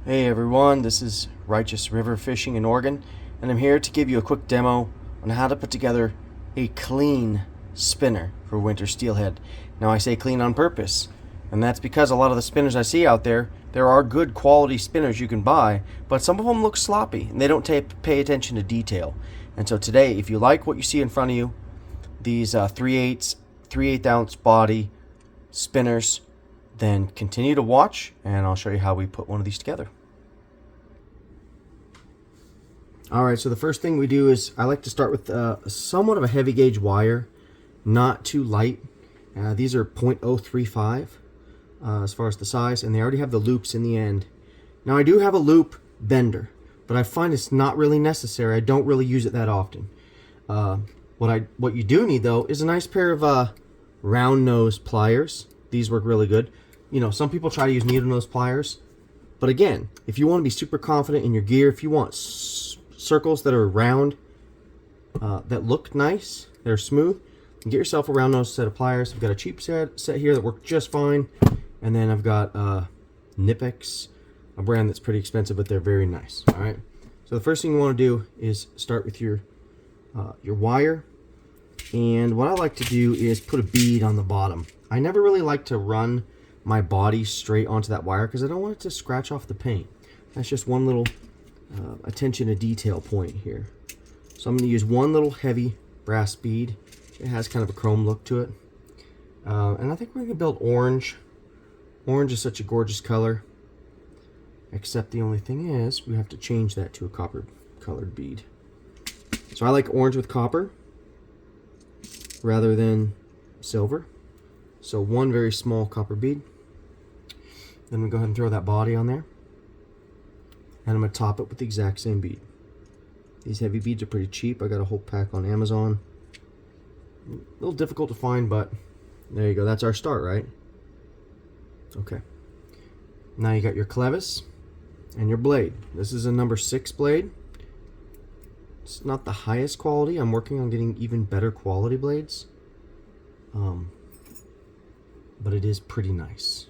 Hey everyone, this is Righteous River Fishing in Oregon, and I'm here to give you a quick demo on how to put together a clean spinner for winter steelhead. Now I say clean on purpose, and that's because a lot of the spinners I see out there are good quality spinners you can buy, but some of them look sloppy and they don't pay attention to detail. And so today, if you like what you see in front of you, these 3/8 ounce body spinners, then continue to watch and I'll show you how we put one of these together. Alright, so the first thing we do is I like to start with somewhat of a heavy gauge wire, not too light. These are 0.035 as far as the size, and they already have the loops in the end. Now I do have a loop bender, but I find it's not really necessary. I don't really use it that often. What you do need though is a nice pair of round nose pliers. These work really good. You know, some people try to use needle nose pliers, but again, if you want to be super confident in your gear, if you want circles that are round, that look nice, they're smooth, and get yourself a round nose set of pliers. I've got a cheap set here that work just fine, and then I've got Nipex, a brand that's pretty expensive, but they're very nice. All right. So the first thing you want to do is start with your wire, and what I like to do is put a bead on the bottom. I never really like to run my body straight onto that wire because I don't want it to scratch off the paint. That's just one little attention to detail point here. So I'm going to use one little heavy brass bead. It has kind of a chrome look to it. And I think we're going to build orange. Orange is such a gorgeous color. Except the only thing is we have to change that to a copper colored bead. So I like orange with copper rather than silver. So one very small copper bead. Then we go ahead and throw that body on there. And I'm going to top it with the exact same bead. These heavy beads are pretty cheap. I got a whole pack on Amazon. A little difficult to find, but there you go. That's our start, right? Okay. Now you got your clevis and your blade. This is a number 6 blade. It's not the highest quality. I'm working on getting even better quality blades. But it is pretty nice.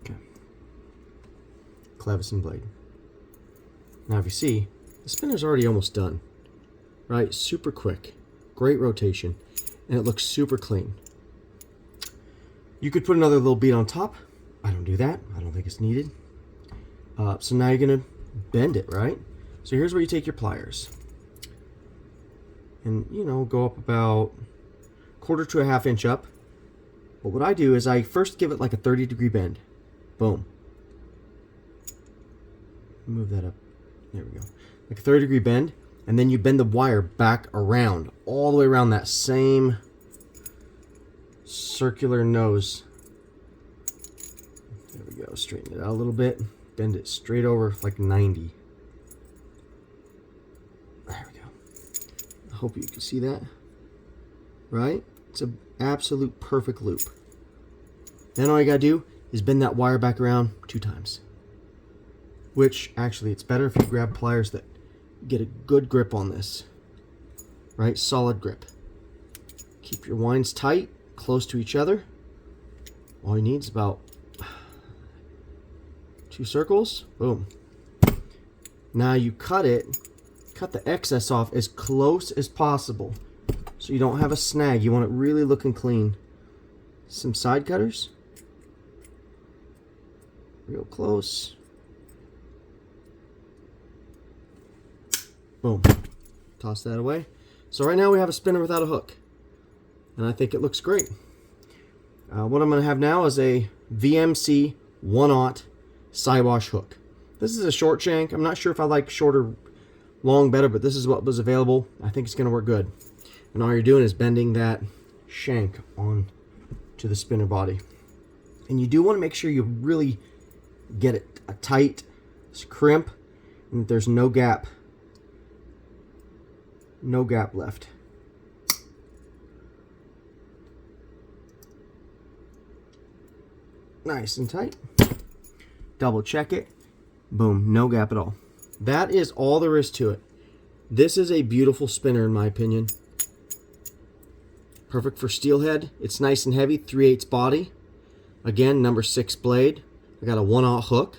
Okay. Clevis and blade. Now if you see, the spinner's already almost done. Right? Super quick. Great rotation. And it looks super clean. You could put another little bead on top. I don't do that. I don't think it's needed. So now you're going to bend it, right? So here's where you take your pliers. And, you know, go up about 1/4 to a 1/2 inch up. But what I do is I first give it like a 30-degree bend. Boom. Move that up. There we go. Like a 30-degree bend. And then you bend the wire back around. All the way around that same circular nose. There we go. Straighten it out a little bit. Bend it straight over like 90. There we go. I hope you can see that. Right? It's an absolute perfect loop. Then all you gotta do is bend that wire back around 2 times. Which, actually, it's better if you grab pliers that get a good grip on this. Right? Solid grip. Keep your winds tight, close to each other. All you need is about 2 circles. Boom. Now you cut the excess off as close as possible so you don't have a snag. You want it really looking clean. Some side cutters. Real close. Boom. Toss that away. So right now we have a spinner without a hook. And I think it looks great. What I'm going to have now is a VMC 1/0 siwash hook. This is a short shank. I'm not sure if I like shorter long better, but this is what was available. I think it's going to work good. And all you're doing is bending that shank on to the spinner body. And you do want to make sure you really get it a tight crimp and that there's no gap. No gap left. Nice and tight. Double check it. Boom, no gap at all. That is all there is to it. This is a beautiful spinner in my opinion. Perfect for steelhead. It's nice and heavy, 3/8 body. Again, number 6 blade. I got a 1/0 hook.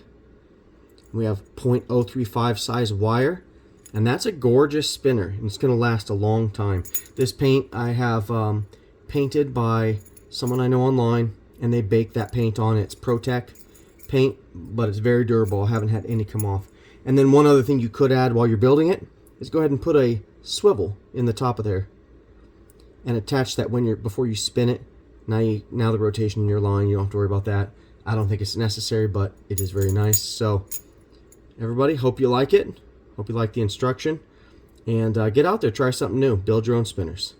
We have .035 size wire, and that's a gorgeous spinner, and it's going to last a long time. This paint I have painted by someone I know online, and they bake that paint on. It's ProTech paint, but it's very durable. I haven't had any come off. And then one other thing you could add while you're building it is go ahead and put a swivel in the top of there and attach that before you spin it. Now the rotation in your line, you don't have to worry about that. I don't think it's necessary, but it is very nice. So everybody, hope you like it. Hope you like the instruction. And get out there, try something new. Build your own spinners.